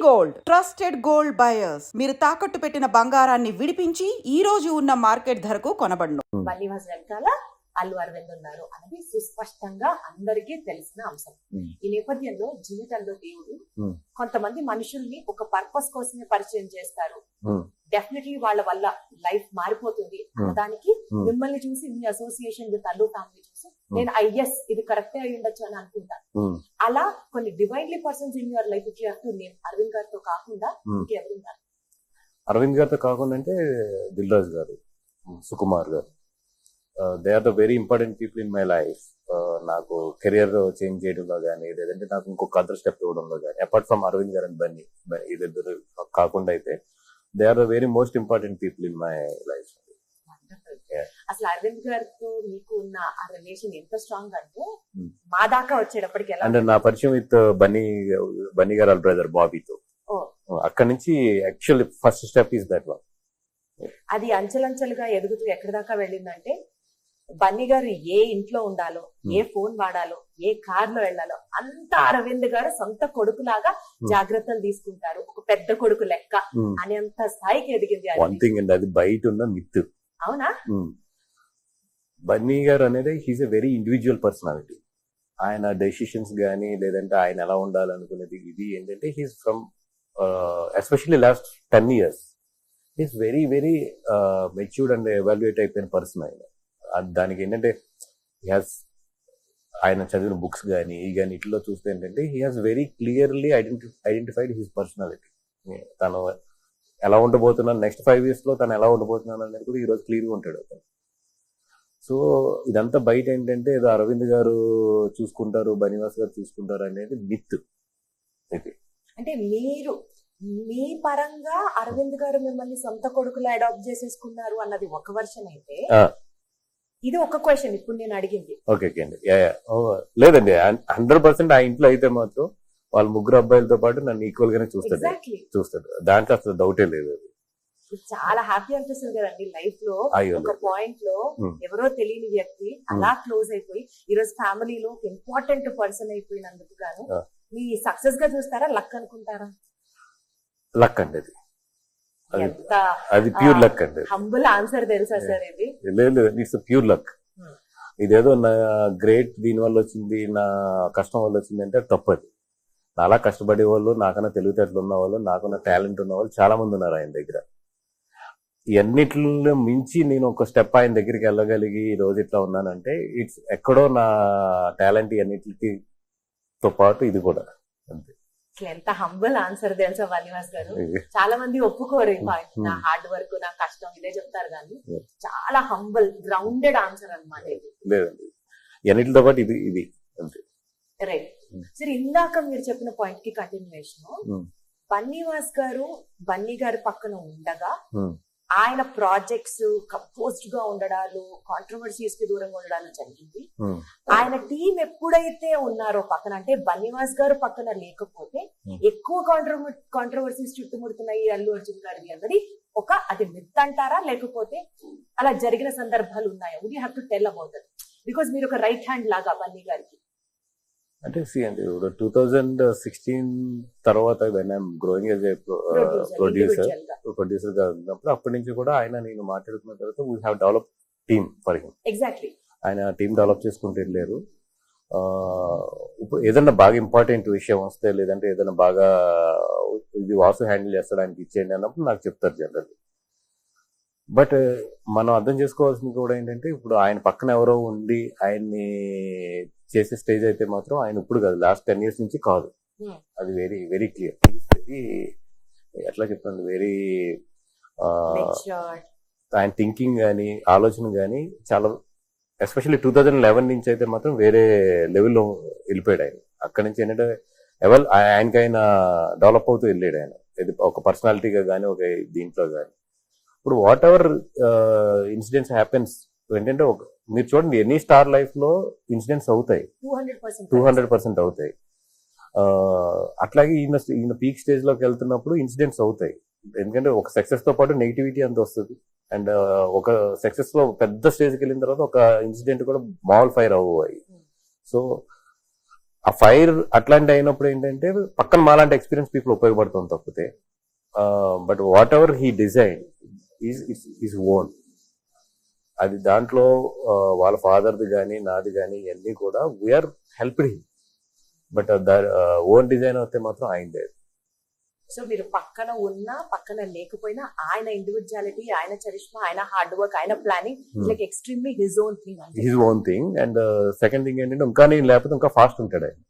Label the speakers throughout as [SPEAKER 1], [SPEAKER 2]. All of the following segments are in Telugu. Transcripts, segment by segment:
[SPEAKER 1] Gold trusted gold buyers. మీరు తాకట్టు పెట్టిన బంగారాన్ని విడిపించి ఈ రోజు ఉన్న మార్కెట్ ధరకు కొనబడును.
[SPEAKER 2] బన్నీవాస్ వెనకాల అల్లు అరవింద్ ఉన్నారు అనేది సుస్పష్టంగా అందరికీ తెలిసిన అంశం. ఈ నేపథ్యంలో జీవితంలో దేవుడు కొంతమంది మనుషుల్ని ఒక పర్పస్ కోసమే పరిచయం చేస్తారు. డెఫినెట్లీ వాళ్ళ వల్ల లైఫ్ మారిపోతుంది దానికి మిమ్మల్ని చూసి మీ అసోసియేషన్ విత్ అల్లు ఫ్యామిలీ చూసి నేను ఐఎస్ ఇది కరెక్టే అయి ఉండొచ్చు అని అనుకుంటాను. అలా కొన్ని divinely persons in your life నేను అరవింద్ గారితో కాకుండా ఇంకెవరున్నారు?
[SPEAKER 3] అరవింద్ గారితో కాకుండా అంటే Dil Raju garu, Sukumar garu, they are the very important people in my life. నాకు కెరియర్ చేంజ్ చేయడంలో కానీ లేదంటే నాకు ఇంకొక అదర్ స్టెప్ ఇవ్వడంలో కానీ అపార్ట్ ఫ్రమ్ అరవింద్ గారు అండ్ బన్నీ ఇద్దరు కాకుండా అయితే they are the very most important people in my life.
[SPEAKER 2] అసలు అరవింద్ గారితో మీకు ఉన్న ఆ రిలేషన్ ఎంత స్ట్రాంగ్ అంటే మా దాకా వచ్చేటప్పటికి ఎలా
[SPEAKER 3] అంటే నా పరిచయం విత్ బన్నీ గారు బ్రదర్ బాబీతో అక్కడ నుంచి actually first step is that one.
[SPEAKER 2] అది అంచెలంచెలుగా ఎదుగుతూ ఎక్కడి దాకా వెళ్ళిందంటే బన్నీ గారు ఏ ఇంట్లో ఉండాలో, ఏ ఫోన్ వాడాలో, ఏ కార్ లో వెళ్ళాలో అంతా అరవింద్ గారు సొంత కొడుకులాగా జాగ్రత్తలు తీసుకుంటారు. ఒక పెద్ద కొడుకు లెక్క అనేంత స్థాయికి ఎదిగింది.
[SPEAKER 3] అది బయట ఉన్న మిత్.
[SPEAKER 2] అవునా?
[SPEAKER 3] బన్నీ గారు అనేది he's a very individual personality. ఆయన డెసిషన్స్ గానీ లేదంటే ఆయన ఎలా ఉండాలనుకునేది ఇది ఏంటంటే he's from especially last 10 years he's very very matured and evaluate అయిపోయిన పర్సన్. ఆయన దానికి ఏంటంటే ఆయన చదివిన బుక్స్ కానీ ఇట్లో చూస్తే ఏంటంటే he has very clearly identified his personality. తను ఎలా ఉండబోతున్నాను నెక్స్ట్ 5 years లో తను ఎలా ఉండబోతున్నాను అనేది కూడా ఈరోజు క్లియర్గా ఉంటాడు అతను. సో ఇదంతా బయట ఏంటంటే ఏదో అరవింద్ గారు చూసుకుంటారు, బన్నీవాస్ గారు చూసుకుంటారు అనేది మిత్.
[SPEAKER 2] అంటే మీరు మీ పరంగా అరవింద్ గారు మిమ్మల్ని సొంత కొడుకులా అడాప్ట్ చేసేసుకున్నారు అన్నది ఒక వర్షన్ అయితే, ఇది ఒక క్వశ్చన్ ఇప్పుడు నేను అడిగింది.
[SPEAKER 3] ఓకే అండి, లేదండి 100% ఆ ఇంట్లో అయితే మాత్రం వాళ్ళ ముగ్గురు అబ్బాయిలతో పాటు నన్ను ఈక్వల్ గానే చూస్తాడు. దాంట్లో అసలు డౌటే లేదు.
[SPEAKER 2] చాలా హ్యాపీ అనిపిస్తుంది కదండి లైఫ్ లో. ఒక పాయింట్ లో ఎవరో తెలియని వ్యక్తి అలా క్లోజ్ అయిపోయి ఈరోజు ఫ్యామిలీలో ఒక ఇంపార్టెంట్ పర్సన్ అయిపోయినందుకు గాను మీ సక్సెస్ గా చూస్తారా, లక్ అనుకుంటారా?
[SPEAKER 3] లక్ అండి, అది ప్యూర్ లక్ అండి.
[SPEAKER 2] హంబుల్ ఆన్సర్ తెలుసా సార్ ఇది?
[SPEAKER 3] లేదు, ఇట్స్ ప్యూర్ లక్. ఇదేదో నా గ్రేట్ దీని వల్ల వచ్చింది, నా కష్టం వల్ల వచ్చింది అంటే తప్పది. చాలా కష్టపడే వాళ్ళు, నాకన్నా తెలివితేటలు ఉన్న వాళ్ళు, నాకన్నా టాలెంట్ ఉన్న వాళ్ళు చాలా మంది ఉన్నారు ఆయన దగ్గర. ఇవన్నిటిలో మించి నేను ఒక స్టెప్ ఆయన దగ్గరికి వెళ్ళగలిగి ఈ రోజు ఇట్లా ఉన్నానంటే ఇట్స్ ఎక్కడో నా టాలెంట్ అన్నిటితో పాటు ఇది కూడా అంతే.
[SPEAKER 2] ఎంత హంబుల్ ఆన్సర్ తెలుసా బన్నీవాస్ గారు? చాలా మంది ఒప్పుకోరు ఈ పాయింట్. నా హార్డ్ వర్క్, నా కష్టం ఇదే చెప్తారు కానీ చాలా హంబుల్ గ్రౌండెడ్ ఆన్సర్ అన్నమాట ఇది.
[SPEAKER 3] లేదండి, అన్నిటితో పాటు ఇది అంతే.
[SPEAKER 2] రైట్ సరే, ఇందాక మీరు చెప్పిన పాయింట్ కి కంటిన్యూషన్. బన్నీవాస్ గారు బన్నీ గారి పక్కన ఉండగా ఆయన ప్రాజెక్ట్స్ కంపోజ్డ్ గా ఉండడాలు, కాంట్రవర్సీస్ కి దూరంగా ఉండడాలు జరిగింది. ఆయన టీం ఎప్పుడైతే ఉన్నారో పక్కన, అంటే బన్నీవాస్ గారు పక్కన లేకపోతే ఎక్కువ కాంట్రవర్సీస్ చుట్టుముడుతున్నాయి అల్లు అర్జున్ గారిది అన్నది అది మిత్ అంటారా, లేకపోతే అలా జరిగిన సందర్భాలు ఉన్నాయా? Would you have to tell about it? Because మీరు ఒక రైట్ హ్యాండ్ లాగా బన్నీ గారికి.
[SPEAKER 3] అంటే 2016 తర్వాత when I'm growing as a producer గా ఉన్నప్పుడు అప్పటి నుంచి కూడా ఆయన నేను మాట్లాడుకున్న తర్వాత we have develop team for him.
[SPEAKER 2] Exactly,
[SPEAKER 3] ఆయన టీమ్ డెవలప్ చేసుకుంటూ వెళ్ళారు. ఇప్పుడు ఏదన్నా బాగా ఇంపార్టెంట్ విషయం వస్తే లేదంటే ఏదైనా బాగా ఇది వాసు హ్యాండిల్ చేస్తాడు ఆయనకి ఇచ్చేయండి అన్నప్పుడు నాకు చెప్తారు జనరల్లీ. బట్ మనం అర్థం చేసుకోవాల్సింది కూడా ఏంటంటే ఇప్పుడు ఆయన పక్కన ఎవరో ఉండి ఆయన్ని చేసే స్టేజ్ అయితే మాత్రం ఆయన ఇప్పుడు కాదు, లాస్ట్ 10 years నుంచి కాదు. అది వెరీ వెరీ క్లియర్. వెరీ ఎట్లా చెప్తాను, వెరీ ఆయన థింకింగ్ కానీ ఆలోచన కానీ చాలా, ఎస్పెషల్లీ 2011 నుంచి అయితే మాత్రం వేరే లెవెల్లో వెళ్ళిపోయాడు ఆయన. అక్కడి నుంచి ఏంటంటే ఆయనకైనా డెవలప్ అవుతూ వెళ్ళాడు ఆయన, ఒక పర్సనాలిటీగా కానీ ఒక దీంట్లో కానీ. ఇప్పుడు వాట్ ఎవర్ ఇన్సిడెంట్స్ హ్యాపెన్స్ ఏంటంటే మీరు చూడండి ఎనీ స్టార్ లైఫ్ లో ఇన్సిడెంట్స్ అవుతాయి, 200% అవుతాయి. అట్లాగే ఈయన పీక్ స్టేజ్ లోకి వెళ్తున్నప్పుడు ఇన్సిడెంట్స్ అవుతాయి. ఎందుకంటే ఒక సక్సెస్ తో పాటు నెగిటివిటీ అంత వస్తుంది. అండ్ ఒక సక్సెస్ లో పెద్ద స్టేజ్కి వెళ్ళిన తర్వాత ఒక ఇన్సిడెంట్ కూడా మాల్ ఫైర్ అవ్వాలి. సో ఆ ఫైర్ అట్లాంటి అయినప్పుడు ఏంటంటే పక్కన మాలాంటి ఎక్స్పీరియన్స్ పీపుల్ ఉపయోగపడుతుంది తప్పితే. But whatever he design is own. అది దాంట్లో వాళ్ళ ఫాదర్ది కానీ నాది కానీ ఇవన్నీ కూడా we are helped him. But own design అయితే మాత్రం అయిందే.
[SPEAKER 2] సో మీరు పక్కన ఉన్నా పక్కన లేకపోయినా ఆయన ఇండివిజువాలిటీ, ఆయన చరిష్మా, ఆయన హార్డ్ వర్క్, ఆయన planning like extremely his own thing.
[SPEAKER 3] His own thing. And second thing ఏంటంటే ఇంకా నేను లేకపోతే ఇంకా ఫాస్ట్ ఉంటాడు ఆయన.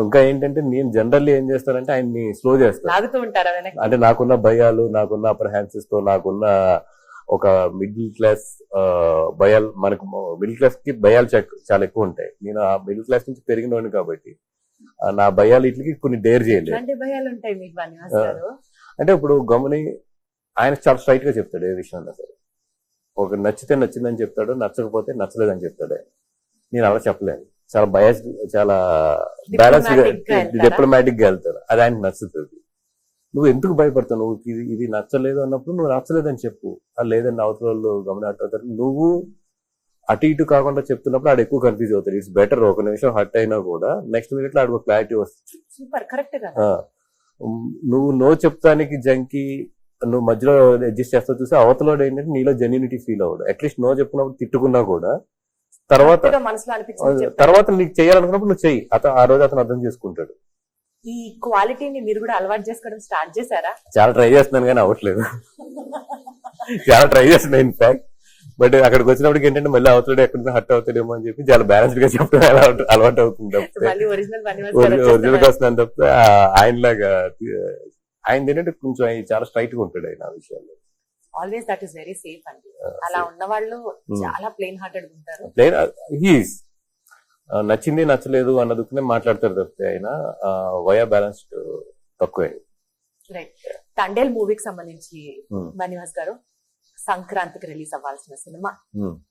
[SPEAKER 3] ఇంకా ఏంటంటే నేను జనరల్లీ ఏం చేస్తానంటే ఆయన్ని స్లో చేస్తాను.
[SPEAKER 2] లాగుతూ ఉంటారా?
[SPEAKER 3] అంటే నాకున్న భయాలు, నాకున్న అప్రహాన్సెస్ తో, నాకున్న ఒక మిడిల్ క్లాస్ భయాలు, మనకు మిడిల్ క్లాస్ కి భయాలు చాలా ఎక్కువ ఉంటాయి. నేను ఆ మిడిల్ క్లాస్ నుంచి పెరిగినోడిని కాబట్టి నా భయాలు ఇట్లకి కొన్ని డేర్ చేయలేదు.
[SPEAKER 2] భయాలు ఉంటాయి మీకు బన్నివాస్ గారు?
[SPEAKER 3] అంటే ఇప్పుడు గమని ఆయన చాలా స్ట్రైట్ గా చెప్తాడు ఏ విషయం అన్నా సరే. ఒక నచ్చితే నచ్చిందని చెప్తాడు, నచ్చకపోతే నచ్చలేదని చెప్తాడు. నేను అలా చెప్పలేను. చాలా బయాస్, చాలా బ్యాలెన్స్ గా, డిప్లొమాటిక్ గా వెళ్తాడు. అది ఆయనకు నచ్చుతుంది. నువ్వు ఎందుకు భయపడతావు? నువ్వు ఇది నచ్చలేదు అన్నప్పుడు నువ్వు నచ్చలేదని చెప్పు. అది లేదని అవతల వాళ్ళు గమనిస్తారు. నువ్వు అటు ఇటు కాకుండా చెప్తున్నప్పుడు ఆడు ఎక్కువ కన్ఫ్యూజ్ అవుతాడు. ఇట్స్ బెటర్ ఒక నిమిషం హర్ట్ అయినా కూడా నెక్స్ట్ మినిట్ లో ఆడికి క్లారిటీ వస్తుంది.
[SPEAKER 2] సూపర్, కరెక్ట్ గా.
[SPEAKER 3] నువ్వు నో చెప్తానికి జంకి నువ్వు మధ్యలో అడ్జస్ట్ చేస్తావు చూసి అవతల ఏంటంటే నీలో జెన్యూనిటీ ఫీల్ అవ్వడు. అట్లీస్ట్ నో చెప్పుకున్నప్పుడు తిట్టుకున్నా కూడా తర్వాత నీకు చేయాలనుకున్నప్పుడు నువ్వు చెయ్యి. ఆ రోజు అతను అర్థం చేసుకుంటాడు.
[SPEAKER 2] ఈ క్వాలిటీని మీరు కూడా అలవాటు చేసుకోవడం స్టార్ట్ చేశారా?
[SPEAKER 3] చాలా ట్రై చేస్తున్నాను కానీ అవ్వట్లేదు. చాలా ట్రై చేస్తున్నాను ఇన్ఫాక్ట్. బట్ అక్కడికి వచ్చినప్పటికి ఏంటంటే మళ్ళీ అవతల ఎక్కడ హర్ట్ అవుతాడేమో అని చెప్పి చాలా బ్యాలెన్స్డ్ గా చెప్పడం అలవాటు అవుతుంది తప్పితే ఒరిజినల్ గా వస్తున్నాను తప్పితే ఆయనలాగా ఆయన ఏంటంటే కొంచెం చాలా స్ట్రైట్ గా ఉంటాడు ఆయన ఆ విషయాల్లో.
[SPEAKER 2] Always that is very safe అండి. అలా ఉన్న వాళ్ళు చాలా ప్లెయిన్ హార్టెడ్ ఉంటారు.
[SPEAKER 3] హీస్ నచ్చింది నచ్చలేదు అన్నదుకునే మాట్లాడతారు తప్పితే ఆయన వయా బ్యాలెన్స్డ్ తక్కువే.
[SPEAKER 2] రైట్. తండేల్ మూవీకి సంబంధించి బన్నివాస్ గారు, సంక్రాంతికి రిలీజ్ అవ్వాల్సిన cinema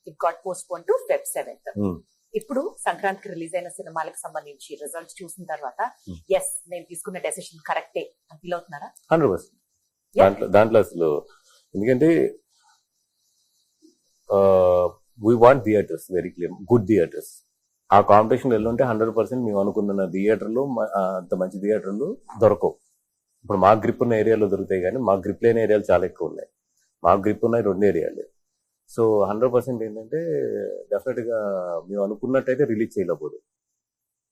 [SPEAKER 2] it got post phone to Feb 7th. ఇప్పుడు సంక్రాంతికి రిలీజ్ అయిన సినిమాలకు సంబంధించి రిజల్ట్స్ చూసిన తర్వాత ఎస్ నేను తీసుకున్న డెసిషన్ కరెక్టే అని ఫీల్ అవుతున్నారా?
[SPEAKER 3] 100%. దాంట్లో అసలు ఎందుకంటే we want theatres, very clear, good theatres. ఆ కాంపిటీషన్ వెళ్ళుంటే 100% మేము అనుకున్న థియేటర్లు, అంత మంచి థియేటర్లు దొరకవు. ఇప్పుడు మా గ్రిప్ ఉన్న ఏరియాలో దొరుకుతాయి కానీ మా గ్రిప్ లేని ఏరియాలు చాలా ఎక్కువ ఉన్నాయి. మా గ్రిప్ ఉన్నాయి 2 ఏరియాలు. సో 100% ఏంటంటే డెఫినెట్ గా మేము అనుకున్నట్టయితే రిలీజ్ చేయలేకపోదు.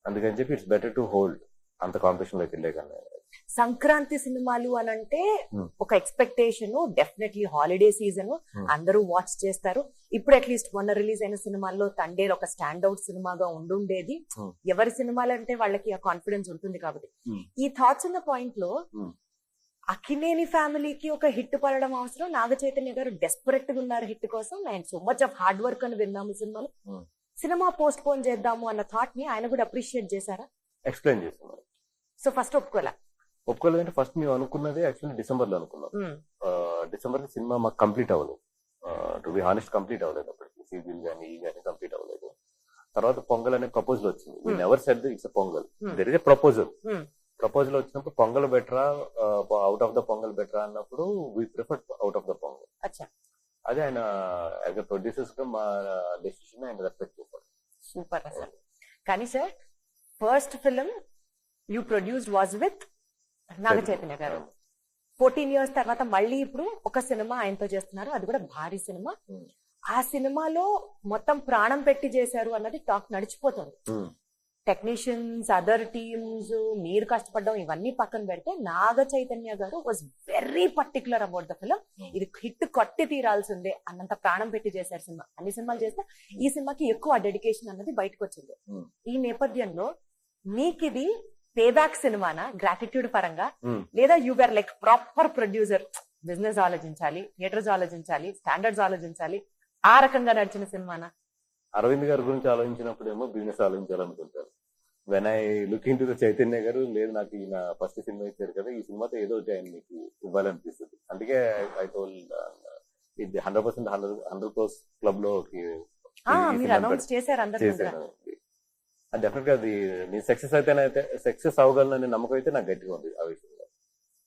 [SPEAKER 3] అందుకని చెప్పి ఇట్స్ బెటర్ టు హోల్డ్ అంత కాంపిటీషన్ లోకి వెళ్ళే కన్నా.
[SPEAKER 2] సంక్రాంతి సినిమాలు అని అంటే ఒక ఎక్స్పెక్టేషన్, డెఫినెట్లీ హాలిడే సీజన్, అందరూ వాచ్ చేస్తారు. ఇప్పుడు అట్లీస్ట్ మొన్న రిలీజ్ అయిన సినిమాల్లో తండేల్ ఒక స్టాండ్ అవుట్ సినిమాగా ఉండుండేది. ఎవరి సినిమాలు అంటే వాళ్ళకి ఆ కాన్ఫిడెన్స్ ఉంటుంది కాబట్టి. ఈ థాట్స్ ఉన్న పాయింట్ లో అక్కినేని ఫ్యామిలీకి ఒక హిట్ పడడం అవసరం. నాగ చైతన్య గారు డెస్పరెట్ గా ఉన్నారు హిట్ కోసం. And so much of hard work అని విన్నాము సినిమాలో. సినిమా పోస్ట్ పోన్ చేద్దాము అన్న థాట్ ని ఆయన కూడా అప్రిషియేట్ చేశారా?
[SPEAKER 3] ఎక్స్ప్లెయిన్ చేస్తున్నారు.
[SPEAKER 2] సో ఫస్ట్
[SPEAKER 3] ఒప్పుకోలేదంటే ఫస్ట్ మేము అనుకున్నది యాక్చువల్లీ డిసెంబర్ లో అనుకున్నాం. డిసెంబర్ కి సినిమా మాకు కంప్లీట్ అవ్వలేదు. టు బి హానెస్ట్ కంప్లీట్ అవ్వలేదు. అప్పటికి సీజన్ కానీ ఈ కానీ కంప్లీట్ అవ్వలేదు. తర్వాత పొంగల్ అనే ప్రపోజల్ వచ్చింది. We never said it's pongal, there is a proposal. Proposal వచ్చినప్పుడు పొంగల్ బెటరా, అవుట్ ఆఫ్ ద పొంగల్ బెటరా అన్నప్పుడు we prefer out of the pongal. అదే ఆయన యాజ్ ఎ ప్రొడ్యూసర్స్ గా మా డెసిషన్ ఆయన రెస్పెక్ట్ చేశారు.
[SPEAKER 2] సూపర్ అసలు. కానీ sir first film you produced was with Naga Chaitanya garu. 14 years తర్వాత మళ్ళీ ఇప్పుడు ఒక సినిమా ఆయనతో చేస్తున్నారు. అది కూడా భారీ సినిమా. ఆ సినిమాలో మొత్తం ప్రాణం పెట్టి చేశారు అన్నది టాక్ నడిచిపోతుంది. టెక్నీషియన్స్, అదర్ టీమ్స్, మీరు కష్టపడడం ఇవన్నీ పక్కన పెడితే నాగ చైతన్య గారు was very particular about the film. ఇది హిట్ కొట్టి తీరాల్సిందే అన్నంత ప్రాణం పెట్టి చేశారు సినిమా. అన్ని సినిమాలు చేస్తే ఈ సినిమాకి ఎక్కువ డెడికేషన్ అన్నది బయటకు వచ్చింది. ఈ నేపథ్యంలో మీకు ఇది పేబ్యాక్ సినిమానా గ్రాటిట్యూడ్ పరంగా, లేదా you are like proper producer, business ఆలోచించాలి, థియేటర్స్ ఆలోచించాలి, స్టాండర్డ్స్ ఆలోచించాలి, ఆ రకంగా నడిచిన సినిమానా?
[SPEAKER 3] అరవింద్ గారి గురించి ఆలోచించినప్పుడేమో బిజినెస్ ఆలోచించాలనుకుంటారు. When I look into the Chaitanya garu, లేదు నాకు ఈయన ఫస్ట్ సినిమా ఇచ్చారు కదా, ఈ సినిమాతో ఏదో ఒకటి ఆయన మీకు ఇవ్వాలనిపిస్తుంది. అందుకే ఐ టోల్డ్ ఇది 100% 100 crores క్లబ్ లో చేశాను. డెఫినెట్ గా అది నేను సక్సెస్ అవ్వగలనని నమ్మకం అయితే నాకు గట్టిగా ఉంది ఆ విషయంలో.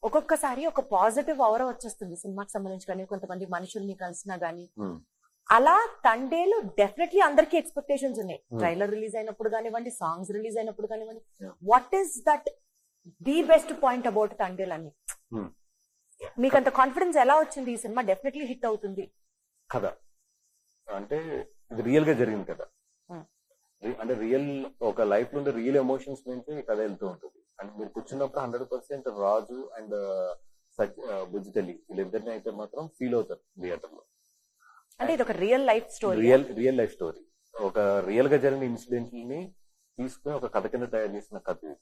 [SPEAKER 2] ఒక్కొక్కసారి ఒక పాజిటివ్ ఔరా వచ్చేస్తుంది సినిమాకి సంబంధించి. కానీ కొంతమంది మనుషుల్ని కలిసినా గానీ అలా తండేలు డెఫినెట్లీ అందరికి ఎక్స్పెక్టేషన్స్ ఉన్నాయి. ట్రైలర్ రిలీజ్ అయినప్పుడు కానివ్వండి, సాంగ్స్ రిలీజ్ అయినప్పుడు కానివ్వండి. What is that the best point about Thandel అని? మీకు అంత కాన్ఫిడెన్స్ ఎలా వచ్చింది ఈ సినిమా డెఫినెట్లీ హిట్ అవుతుంది?
[SPEAKER 3] కదా అంటే ఇది రియల్ గా జరిగింది కదా, అంటే రియల్ ఒక లైఫ్ లో రియల్ ఎమోషన్స్ నుంచి కథ వెళ్తూ ఉంటుంది. అండ్ మీరు కూర్చున్నప్పుడు 100% రాజు అండ్ బుజ్జితల్లి వీళ్ళిద్దరిని అయితే మాత్రం ఫీల్ అవుతారు థియేటర్ లో.
[SPEAKER 2] అంటే ఇది ఒక real life story.
[SPEAKER 3] Real life story, ఒక రియల్ గా జరిగిన ఇన్సిడెంట్ ని తీసుకుని ఒక కథ కింద తయారు చేసిన కథ ఇది.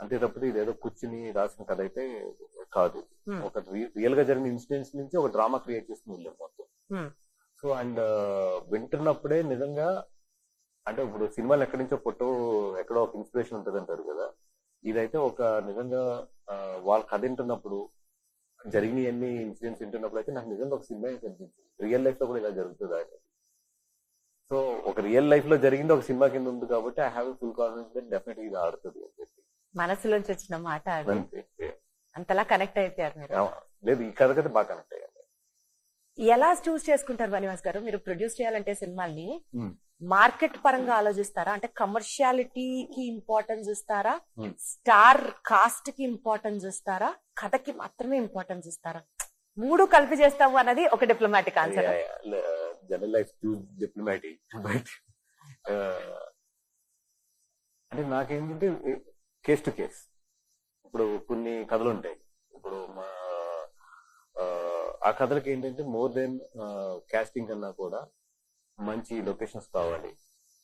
[SPEAKER 3] అంతే తప్పితే ఇదేదో కూర్చుని రాసిన కథ అయితే కాదు. ఒక రియల్ గా జరిగిన ఇన్సిడెంట్స్ నుంచి ఒక డ్రామా క్రియేట్ చేసుకుని వెళ్ళాం మొత్తం. సో అండ్ వింటున్నప్పుడే నిజంగా అంటే ఇప్పుడు సినిమాలు ఎక్కడి నుంచో ఎక్కడో ఒక ఇన్స్పిరేషన్ ఉంటుంది అంటారు కదా, ఇదైతే ఒక నిజంగా వాళ్ళ కథ వింటున్నప్పుడు జరిగిన అన్ని ఇన్సిడెంట్స్ వింటున్నప్పుడు అయితే నాకు నిజంగా ఒక సినిమా కనిపించింది. రియల్ లైఫ్ లో కూడా ఇలా జరుగుతుంది అనేది. సో ఒక రియల్ లైఫ్ లో జరిగింది ఒక సినిమా కింద ఉంది కాబట్టి I have full confidence definite ఇది ఆడుతుంది అని చెప్పి.
[SPEAKER 2] మనసులోంచి వచ్చిన మాట అది. అంతలా కనెక్ట్ అయిపోయారు మీరు?
[SPEAKER 3] లేదు, ఈ కథ కదా బాగా కనెక్ట్ అయ్యారు.
[SPEAKER 2] ఎలా చూస్ చేసుకుంటారు బనివాస్ గారు? మీరు ప్రొడ్యూస్ చేయాలంటే సినిమాల్ని మార్కెట్ పరంగా ఆలోచిస్తారా? అంటే కమర్షియాలిటీకి ఇంపార్టెన్స్ ఇస్తారా, స్టార్ కాస్ట్ కి ఇంపార్టెన్స్ ఇస్తారా, కథకి మాత్రమే ఇంపార్టెన్స్ ఇస్తారా? మూడు కలిపి చేస్తాము అన్నది ఒక diplomatic answer.
[SPEAKER 3] General life diplomatic but అంటే నాకేంటంటే కేస్ టు కేస్. ఇప్పుడు కొన్ని కథలు ఉంటాయి, ఇప్పుడు ఆ కథలకి ఏంటంటే మోర్ దెన్ కాస్టింగ్ కన్నా కూడా మంచి లొకేషన్స్ కావాలి,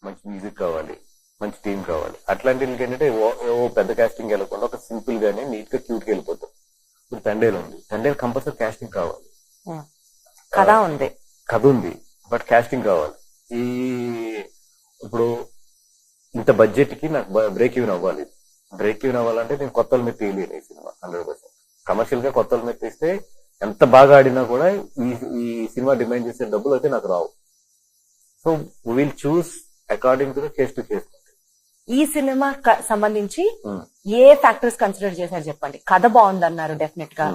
[SPEAKER 3] మంచి మ్యూజిక్ కావాలి, మంచి టీం కావాలి. అట్లాంటి ఏంటంటే ఓ పెద్ద కాస్టింగ్ వెళ్ళకుండా ఒక సింపుల్ గానే నీట్ గా క్యూట్ గా వెళ్ళిపోతాం. ఇప్పుడు తండేలు ఉంది, తండేలు కంపల్సరీ కాస్టింగ్ కావాలి, కథ ఉంది బట్ కాస్టింగ్ కావాలి. ఇప్పుడు ఇంత బడ్జెట్ కి నాకు బ్రేక్ ఈవెన్ అవ్వాలి. బ్రేక్ ఈవెన్ అవ్వాలంటే నేను కొత్త మీద తీయలేను ఈ సినిమా 100%. కమర్షియల్ గా కొత్త మీద తీస్తే ఎంత బాగా ఆడినా కూడా ఈ సినిమా డిమాండ్ చేసే డబ్బులు అయితే నాకు రావు. So will choose according to the case to case.
[SPEAKER 2] ఈ సినిమా సంబంధించి ఏ ఫ్యాక్టర్స్ కన్సిడర్ చేశారు చెప్పండి? కథ బాగుంది అన్నారు డెఫినెట్ గా.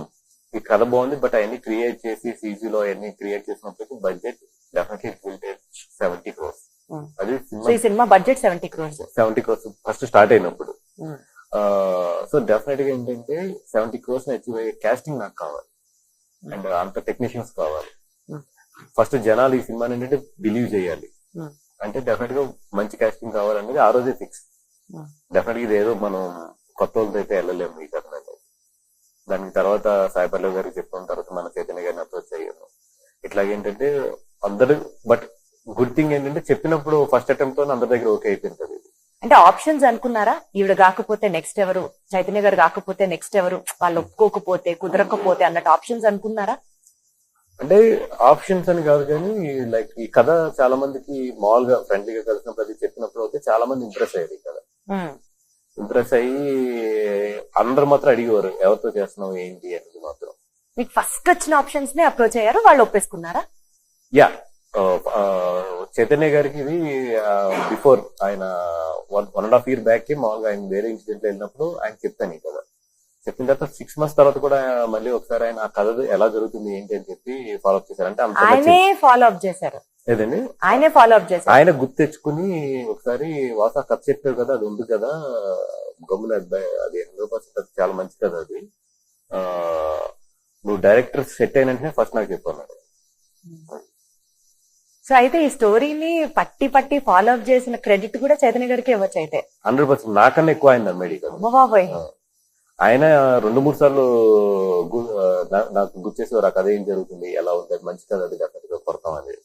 [SPEAKER 3] ఈ కథ బాగుంది బట్ అవన్నీ క్రియేట్ చేసి సీజీ లో అవన్నీ క్రియేట్ చేసినప్పటికీ బడ్జెట్ డెఫినెట్లీ 70 crores. అది
[SPEAKER 2] ఈ cinema budget 70 crores
[SPEAKER 3] first start అయినప్పుడు. సో డెఫినెట్ గా ఏంటంటే 70 crores అచీవ్ అయ్యే కాస్టింగ్ నాకు కావాలి అండ్ అంత టెక్నీషియన్స్ కావాలి. ఫస్ట్ జనాలు ఈ సినిమాని ఏంటంటే బిలీవ్ చేయాలి అంటే డెఫినెట్ గా మంచి కాస్టింగ్ కావాలనేది ఆ రోజే ఫిక్స్. డెఫినెట్ గా ఇదేదో మనం కొత్త వాళ్ళతో అయితే వెళ్ళలేము ఈ కథ అనేది. దానికి తర్వాత సాయి పల్లవి గారికి చెప్పిన తర్వాత మన చైతన్య గారిని అప్రోచ్ అయ్యాను. ఇట్లాగేంటంటే అందరూ బట్ గుడ్ థింగ్ ఏంటంటే చెప్పినప్పుడు ఫస్ట్ అటెంప్ట్ తో అందరి దగ్గర ఓకే అయిపోయింది.
[SPEAKER 2] అంటే ఆప్షన్స్ అనుకున్నారా? ఈవిడ కాకపోతే నెక్స్ట్ ఎవరు, చైతన్య గారు కాకపోతే నెక్స్ట్ ఎవరు, వాళ్ళు ఒప్పుకోకపోతే కుదరకపోతే అన్నట్టు ఆప్షన్స్ అనుకున్నారా?
[SPEAKER 3] అంటే ఆప్షన్స్ అని కాదు కానీ లైక్ ఈ కథ చాలా మందికి మామూలుగా ఫ్రెండ్లీగా కలిసినప్పుడు అది చెప్పినప్పుడు అయితే చాలా మంది ఇంప్రెస్ అయ్యారు. ఈ కథ ఇంప్రెస్ అయ్యి అందరు మాత్రం అడిగేవారు ఎవరితో చేస్తున్నావు ఏంటి అనేది మాత్రం.
[SPEAKER 2] మీకు ఫస్ట్ వచ్చిన ఆప్షన్స్ ని అప్రోచ్ అయ్యారు, వాళ్ళు ఒప్పేసుకున్నారా?
[SPEAKER 3] యా, చైతన్య గారికి ఇది బిఫోర్ ఆయన 1.5 years బ్యాక్ కి మామూలుగా ఆయన వేరే ఇన్సిడెంట్ వెళ్ళినప్పుడు ఆయన చెప్తాను ఈ కథ. చెప్పిన తర్వాత 6 months తర్వాత కూడా మళ్ళీ ఒకసారి ఆయన ఆ కథ ఎలా జరుగుతుంది ఏంటి అని చెప్పి ఫాలో అప్ చేశారు. అంటే
[SPEAKER 2] ఆయనే ఫాలో అప్ చేశారు.
[SPEAKER 3] ఏదండి?
[SPEAKER 2] ఆయనే ఫాలో అప్ చేశారు.
[SPEAKER 3] ఆయన గుర్తు తెచ్చుకుని ఒకసారి వాసా కథ చెప్పారు కదా, అది ఉంది కదా గమ్మున అది 100% చాలా మంచి కదా అది, నువ్వు డైరెక్టర్ సెట్ అయిన ఫస్ట్ నాకు చెప్పాను.
[SPEAKER 2] సో అయితే ఈ స్టోరీని పట్టి పట్టి ఫాలో అప్ చేసిన క్రెడిట్ కూడా చైతన్య గారికి ఇవ్వచ్చు. అయితే
[SPEAKER 3] 100% నాకన్నా ఎక్కువ అయింది మెడికల్.
[SPEAKER 2] బాబాయ్,
[SPEAKER 3] ఆయన 2-3 సార్లు నాకు గుర్తు చేసేవారు ఆ కథ ఏం జరుగుతుంది ఎలా ఉంది, మంచి కథ అది డెఫినెట్ గా కొడతాం అనేది.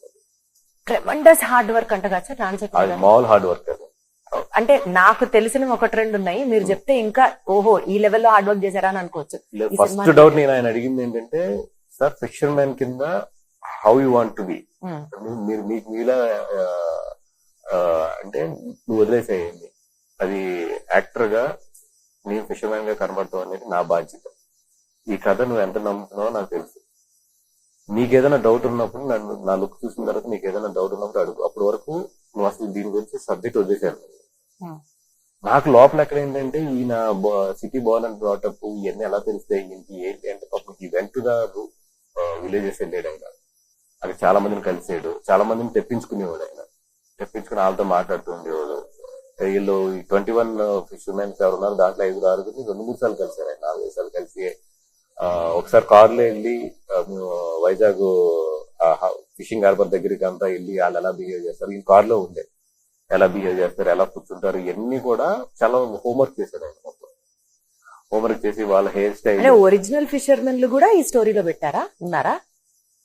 [SPEAKER 2] ట్రెమెండస్ హార్డ్ వర్క్ అంట కదా సార్?
[SPEAKER 3] అది మామూలు హార్డ్ వర్క్ అది.
[SPEAKER 2] అంటే నాకు తెలిసిన 1-2 ఉన్నాయి, మీరు చెప్తే ఇంకా ఓహో ఈ లెవెల్లో హార్డ్ వర్క్ చేశారా అని అనుకోవచ్చు.
[SPEAKER 3] ఫస్ట్ డౌట్ నేను ఆయన అడిగింది ఏంటంటే, సార్ ఫిషర్ మ్యాన్ కింద how you want to be, మీరు మీకు మీలా అంటే నువ్వు వదిలేసేయండి, అది యాక్టర్ గా నేను ఫిషర్ మ్యాన్ గా కనబడతావు అనేది నా బాధ్యత. ఈ కథ నువ్వు ఎంత నమ్ముతున్నావో నాకు తెలుసు. నీకేదైనా డౌట్ ఉన్నప్పుడు నన్ను నా లుక్ చూసిన తర్వాత నీకు ఏదైనా డౌట్ ఉన్నప్పుడు అడుగు. అప్పటి వరకు నువ్వు అసలు దీని గురించి సబ్జెక్ట్ వదిలేసాను. నాకు లోపల ఎక్కడ ఏంటంటే ఈయన సిటీ బోర్న్ అండ్ బ్రాటప్ ఇవన్నీ ఎలా తెలుస్తాయి ఏంటి అంటే పాపం ఈ వెంట్ టు ద విలేజెస్ వెళ్ళాడు ఆయన. అది చాలా మందిని కలిసాడు, చాలా మందిని తెప్పించుకునేవాడు ఆయన. తెప్పించుకుని వాళ్ళతో మాట్లాడుతూ ఉండేవాడు. వీళ్ళు 21 ఫిషర్మెన్స్ ఎవరు ఉన్నారు దాంట్లో 5-6 2-3 సార్లు కలిసారు ఆయన, 4-5 సార్లు కలిసి. ఒకసారి కారులో వెళ్ళి వైజాగ్ ఫిషింగ్ హార్బర్ దగ్గరికి అంతా వెళ్ళి వాళ్ళు ఎలా బిహేవ్ చేస్తారు, ఈ కారులో ఉండే ఎలా బిహేవ్ చేస్తారు, ఎలా కూర్చుంటారు, ఇవన్నీ కూడా చాలా హోంవర్క్ చేశారు ఆయన. మొత్తం హోంవర్క్ చేసి వాళ్ళ హెయిర్ స్టైల్,
[SPEAKER 2] ఒరిజినల్ ఫిషర్మెన్లు కూడా ఈ స్టోరీలో పెట్టారా, ఉన్నారా?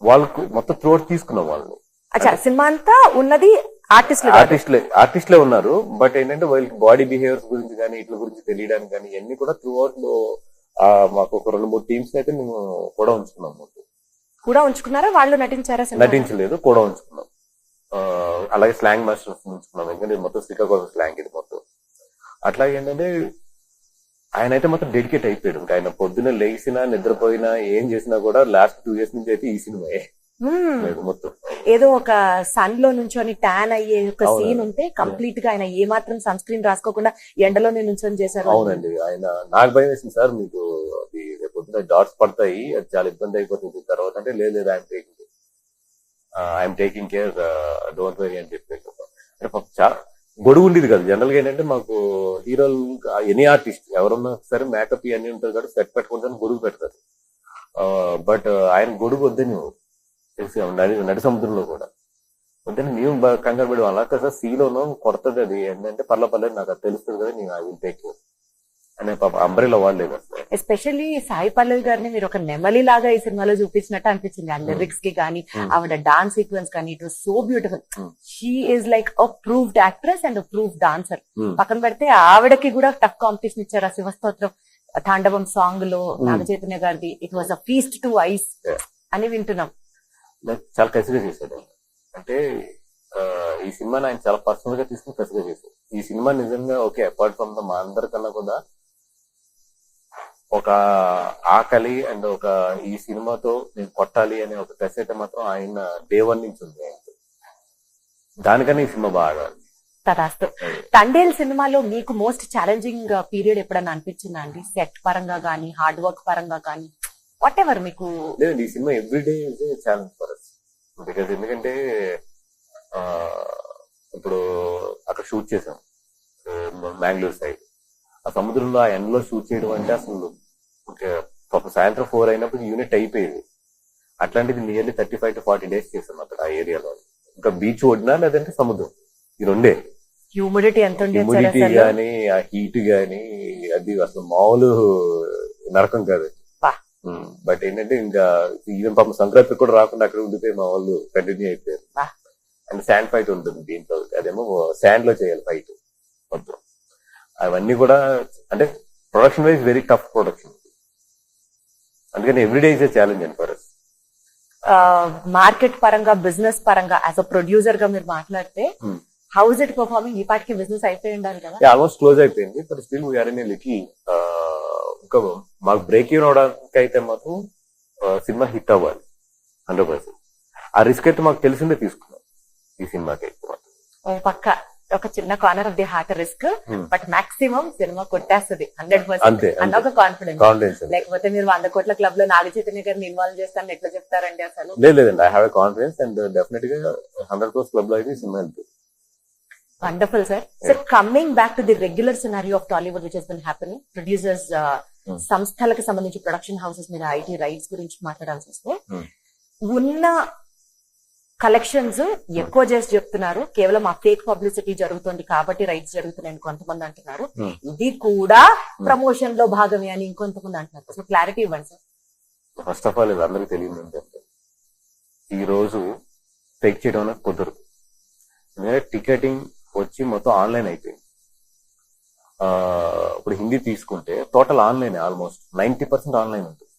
[SPEAKER 3] వాళ్ళకు మొత్తం త్రోట్ తీసుకున్నాం వాళ్ళని.
[SPEAKER 2] అచ్చా, సినిమా అంతా ఉన్నది
[SPEAKER 3] ఆర్టిస్ట్లే ఉన్నారు. బట్ ఏంటంటే వాళ్ళకి బాడీ బిహేవియర్స్ గురించి కానీ ఇట్ల గురించి తెలియడానికి కానీ ఇవన్నీ కూడా త్రూ అవుట్ లో మాకు ఒక 2-3 టీమ్స్ అయితే మేము కూడా ఉంచుకున్నాం.
[SPEAKER 2] కూడా ఉంచుకున్నారా? వాళ్ళు నటించారా?
[SPEAKER 3] నటించలేదు, కూడా ఉంచుకున్నాం. అలాగే స్లాంగ్ మాస్టర్స్ ఉంచుకున్నాం, ఎందుకంటే మొత్తం శ్రీకాకుళం స్లాంగ్ ఇది మొత్తం. అట్లాగే ఏంటంటే ఆయన అయితే మొత్తం డెడికేట్ అయిపోయాడు. ఇంకా ఆయన పొద్దున్న లేచినా నిద్రపోయినా ఏం చేసినా కూడా లాస్ట్ 2 years నుంచి అయితే ఈ సినిమాయే మొత్తం.
[SPEAKER 2] ఏదో ఒక సన్ లో నుంచొని ట్యాన్ అయ్యే ఒక సీన్ ఉంటే కంప్లీట్ గా ఆయన ఏ మాత్రం సన్ స్క్రీన్ రాసుకోకుండా ఎండలోనే నుంచొని చేశారు.
[SPEAKER 3] అవునండి, ఆయన నాకు భయం వేసింది, సార్ మీకు అది పొద్దున డాట్స్ పడతాయి, అది చాలా ఇబ్బంది అయిపోతుంది తర్వాత అంటే, లేదు I'm taking care, don't very అని చెప్పేసి. అంటే చాలా గొడుగు ఉండేది కదా. జనరల్ గా ఏంటంటే మాకు హీరోలు ఎనీ ఆర్టిస్ట్ ఎవరున్నా సరే మేకప్ ఇవన్నీ ఉంటుంది కాబట్టి సెట్ పెట్టుకుంటాను గొడుగు పెడతారు. బట్ ఆయన గొడుగు వద్దని తెలిసి నడి సముద్రంలో కూడా వద్దని మేము కంగారు పడి అలా కదా సీలోనో కొడుతుంది, అది ఏంటంటే పర్లేదు నాకు అది తెలుస్తుంది కదా, నేను ఐ విల్ టేక్ కేర్ అనే పాప అంబ్రెల్లా వాడలేదు అసలు.
[SPEAKER 2] ఎస్పెషల్లీ సాయి పల్లవి గారిని మీరు ఒక నెమలి లాగా ఈ సినిమాలో చూపించినట్టు అనిపించింది. ఆ లిరిక్స్ కి కానీ ఆవిడ డాన్స్ సీక్వెన్స్ కానీ it was so beautiful. She is like a proved actress and proved dancer. పక్కన పెడితే ఆవిడకి కూడా టఫ్ కాంపిటీషన్ ఇచ్చారు. ఆ శివస్తోత్రం తాండవం సాంగ్ లో నాగ చైతన్య గారిది it was a feast to ice అని వింటున్నాం.
[SPEAKER 3] చాలా కసిగా చేశాడు. అంటే ఈ సినిమాని ఆయన చాలా పర్సనల్ గా తీసుకుని కసిగా చేశాడు. ఈ సినిమా నిజంగా ఓకే అపార్ట్ ఫ్రమ్ ద మా అందరికన్నా కూడా ఒక ఆకలి అండ్ ఒక ఈ సినిమాతో నేను కొట్టాలి అనే ఒక కసి అయితే మాత్రం ఆయన డే 1 నుంచి ఉంది. దానికన్నా ఈ సినిమా బాగా
[SPEAKER 2] తదాస్తు. తండేల్ సినిమాలో మీకు మోస్ట్ ఛాలెంజింగ్ పీరియడ్ ఎప్పుడన్నా అనిపించిందా అండి? సెట్ పరంగా కానీ హార్డ్ వర్క్ పరంగా కానీ వాట్ ఎవర్ మీకు?
[SPEAKER 3] లేదు, ఈ cinema everyday is a challenge for us. Because ఎందుకంటే ఇప్పుడు అక్కడ షూట్ చేసాం మ్యాంగ్లూర్ సైడ్, ఆ సముద్రంలో ఆ ఎండలో షూట్ చేయడం అంటే అసలు సాయంత్రం 4 అయినప్పుడు యూనిట్ అయిపోయేది. అట్లాంటిది నియర్లీ 35 to 40 days చేసాం అక్కడ ఆ ఏరియాలో. ఇంకా బీచ్ ఒడినా లేదంటే సముద్రం, ఈ రెండే.
[SPEAKER 2] హ్యూమిడిటీ ఎంత
[SPEAKER 3] హ్యూమిడిటీ గానీ ఆ హీట్ గానీ అది అసలు మామూలు నరకం కాదు. బట్ ఏంటంటే ఇంకా ఈవెన్ పాపం సంక్రాంతి కూడా రాకుండా అక్కడ ఉండిపోయి మా వాళ్ళు కంటిన్యూ అయిపోయారు. అండ్ శాండ్ ఫైట్ ఉంటుంది దీంట్లో, అదేమో శాండ్ లో చేయాలి ఫైట్ మొత్తం. అవన్నీ కూడా అంటే production wise very tough production, అందుకని everyday is a challenge and for us.
[SPEAKER 2] Market పరంగా బిజినెస్ పరంగా యాజ్ అ ప్రొడ్యూసర్ గా మీరు మాట్లాడితే హౌ ఇస్ ఇట్ పర్ఫార్మింగ్? ఈ పాటికి బిజినెస్ అయిపోయి ఉండాలి కదా?
[SPEAKER 3] ఆల్మోస్ట్ క్లోజ్ అయిపోయింది. But still we are in a little ఇంకా మాకు బ్రేక్ ఈవెన్ అవడానికి అయితే మాత్రం సినిమా హిట్ అవ్వాలి 100%. ఆ రిస్క్ అయితే మాకు తెలిసిందే తీసుకున్నాం ఈ సినిమాకి అయితే మాత్రం.
[SPEAKER 2] పక్క ఒక చిన్న corner of the heart risk, but maximum cinema కొట్టేస్తుంది 100% అన్న ఒక కాన్ఫిడెన్స్. లేకపోతే మీరు 100 కోట్ల క్లబ్ లో నాగ చైతన్య గారిని ఇన్వాల్వ్ చేస్తారని ఎట్లా చెప్తారండి అసలు?
[SPEAKER 3] లేదండి, I have a confidence and definite గా 100 crores క్లబ్ లో అయితే సినిమా వెళ్తుంది.
[SPEAKER 2] Wonderful, sir. So coming back to the regular scenario of Tollywood which has been happening, producers సంస్థలకు సంబంధించి ప్రొడక్షన్ హౌసెస్ మీద ఐటీ రైట్స్ గురించి మాట్లాడాల్సి వస్తే ఉన్న కలెక్షన్స్ ఎక్కువ చేసి చెప్తున్నారు. కేవలం ఆ ఫేక్ పబ్లిసిటీ జరుగుతుంది కాబట్టి రైట్స్ జరుగుతున్నాయని కొంతమంది అంటున్నారు. ఇది కూడా ప్రమోషన్ లో భాగమే అని ఇంకొంతమంది అంటున్నారు. సో క్లారిటీ ఇవ్వండి సార్.
[SPEAKER 3] ఫస్ట్ ఆఫ్ ఆల్ ఇది అందరికీ తెలియదు ఏంటంటే ఈ రోజు ఫేక్ చేయడం అనేది కుదరదు. టికెటింగ్ వచ్చి మొత్తం ఆన్లైన్ అయిపోయింది. ఇప్పుడు హిందీ తీసుకుంటే టోటల్ ఆన్లైన్, ఆల్మోస్ట్ 90% ఆన్లైన్ ఉంటుంది.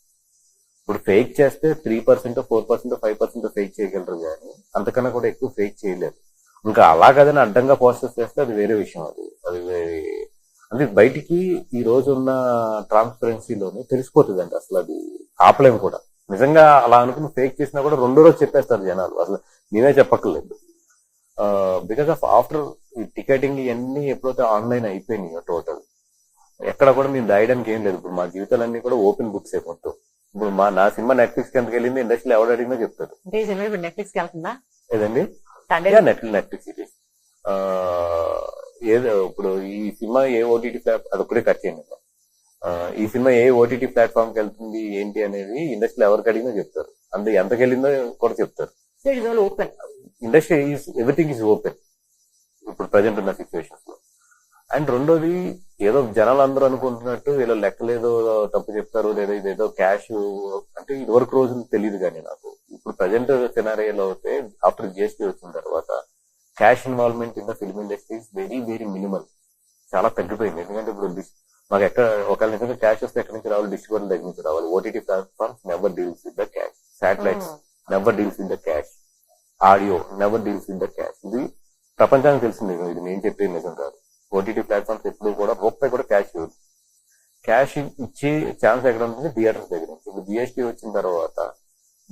[SPEAKER 3] ఇప్పుడు ఫేక్ చేస్తే 3%, 4%, 5% ఫేక్ చేయగలరు, కానీ అంతకన్నా కూడా ఎక్కువ ఫేక్ చేయలేరు. ఇంకా అలా కదని అడ్డంగా పోస్టర్స్ చేస్తే అది వేరే విషయం. అది అంటే బయటికి ఈ రోజు ఉన్న ట్రాన్స్పరెన్సీలోనే తెలిసిపోతుంది అంటే అసలు అది ఆపలేము కూడా. నిజంగా అలా అనుకుని ఫేక్ చేసినా కూడా 2వ రోజు చెప్పేస్తారు జనాలు, అసలు నేనే చెప్పక్కర్లేదు. బికాస్ ఆఫ్ ఆఫ్టర్ ఈ టికెటింగ్ ఇవన్నీ ఎప్పుడైతే ఆన్లైన్ అయిపోయినాయో టోటల్ ఎక్కడ కూడా మేము దాయడానికి ఏం లేదు. ఇప్పుడు మా జీవితాలన్నీ కూడా ఓపెన్ బుక్స్ మొత్తం. ఇప్పుడు నా సినిమా నెట్ఫ్లిక్స్ కి ఎంతకు వెళ్ళింది ఇండస్ట్రీలో ఎవరు అడిగినా చెప్తారు.
[SPEAKER 2] అంటే ఈ సినిమా ఇప్పుడు నెట్ఫ్లిక్స్ కి వెళ్తుందా?
[SPEAKER 3] ఏదండి
[SPEAKER 2] తండేల్
[SPEAKER 3] నెట్ఫ్లిక్స్ సిరీస్ ఏదో ఇప్పుడు ఈ సినిమా ఏ ఓటీటీ ప్లాట్ఫామ్ అది ఒకటే కట్ చేయండి. ఈ సినిమా ఏ ఓటీటీ ప్లాట్ఫామ్ కి వెళ్తుంది ఏంటి అనేది ఇండస్ట్రీలో ఎవరికి అడిగినా చెప్తారు. అంతే ఎంతకు వెళ్ళిందో కూడా చెప్తారు.
[SPEAKER 2] So it is all open.
[SPEAKER 3] Industry everything is open ఇప్పుడు ప్రజెంట్ ఉన్న సిచ్యువేషన్స్ లో. అండ్ రెండోది ఏదో జనాలు అందరూ అనుకుంటున్నట్టు వీళ్ళు లెక్కలేదో తప్పు చెప్తారు లేదా ఇదేదో క్యాష్ అంటే ఇదివరకు రోజులు తెలియదు. కానీ నాకు ఇప్పుడు ప్రజెంట్ సినారియోలో అయితే ఆఫ్టర్ జిఎస్టీ వచ్చిన తర్వాత cash involvement in the film industry is very very minimal. చాలా తగ్గిపోయింది. ఎందుకంటే ఇప్పుడు మాకు ఎక్కడ ఒకవేళ నిజంగా క్యాష్ వస్తే ఎక్కడి నుంచి రావాలి, డిస్ట్రిబ్యూటర్ దగ్గర నుంచి రావాలి. OTT platforms never deals with the cash, satellites never deals with the cash, audio never deals with the cash. ఇది ప్రపంచానికి తెలిసింది. ఇది నేను చెప్పేది నిజం కాదు. ఓటీటీ ప్లాట్ఫామ్స్ ఎప్పుడు కూడా రూపాయి కూడా క్యాష్ ఇవ్వదు. క్యాష్ ఇచ్చే ఛాన్స్ ఎక్కడ ఉంటుంది, థియేటర్స్ దగ్గర నుంచి. ఇప్పుడు జిఎస్టీ వచ్చిన తర్వాత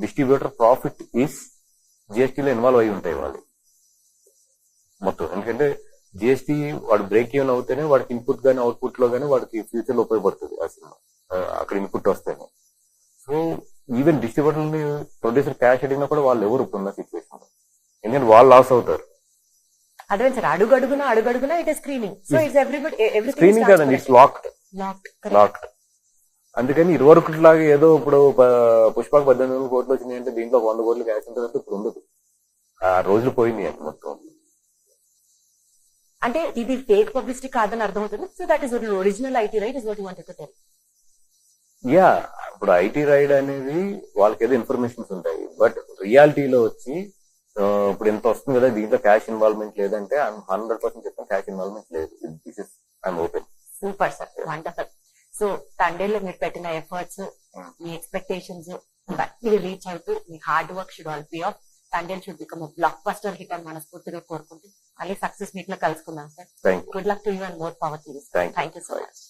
[SPEAKER 3] డిస్ట్రిబ్యూటర్ ప్రాఫిట్ ఈస్ జిఎస్టీలో ఇన్వాల్వ్ అయి ఉంటాయి వాళ్ళు మొత్తం. ఎందుకంటే జిఎస్టీ వాడు బ్రేక్ ఈవెన్ అవుతేనే వాడికి ఇన్పుట్ గానీ అవుట్పుట్ లో గానీ వాడికి ఫ్యూచర్ లో ఉపయోగపడుతుంది ఆ సినిమా, అక్కడ ఇన్పుట్ వస్తేనే. So even distributor producer cash అడిగినా కూడా వాళ్ళు ఎవరు ఇప్పుడున్న సిచ్యువేషన్ లో, ఎందుకంటే వాళ్ళు లాస్ అవుతారు.
[SPEAKER 2] అదే సార్ అడుగడుగునా it is screening. So it's
[SPEAKER 3] screening కాదండి, ఇట్స్ లాక్డ్. అందుకని ఇరువరకు లాగా ఏదో ఇప్పుడు పుష్పకు 18,000 కోట్లు వచ్చినాయి అంటే దీంట్లో 100 కోట్లు క్యాష్ ఉంటుందంటే ఇప్పుడు ఉండదు. ఆ రోజులు పోయింది అని మొత్తం.
[SPEAKER 2] అంటే ఇది ఫేక్ పబ్లిసిటీ కాదని అర్థమవుతుంది. So that is original IT right is what you wanted to tell.
[SPEAKER 3] Yeah, ఇప్పుడు ఐటీ రైడ్ అనేది వాళ్ళకి ఏదో ఇన్ఫర్మేషన్స్ ఉంటాయి. బట్ రియాలిటీలో వచ్చి ఇప్పుడు ఎంత వస్తుంది కదా, దీంట్లో క్యాష్ ఇన్వాల్వ్మెంట్ లేదంటే 100% చెప్తాను క్యాష్ ఇన్వాల్వ్మెంట్ లేదు. This is I'm open.
[SPEAKER 2] Super sir, wonderful. So తండేల్లో మీరు పెట్టిన ఎఫర్ట్స్, మీ ఎక్స్పెక్టేషన్స్ ఇవన్నీ రీచ్ అవుతూ మీ hard work should all pay off. Thandel should become blockbuster hit అని మనస్ఫూర్తిగా కోరుకుంటూ మళ్ళీ సక్సెస్ మీట్ లో కలుసుకుందాం sir. Good luck to you and more power to you. Thank you so much.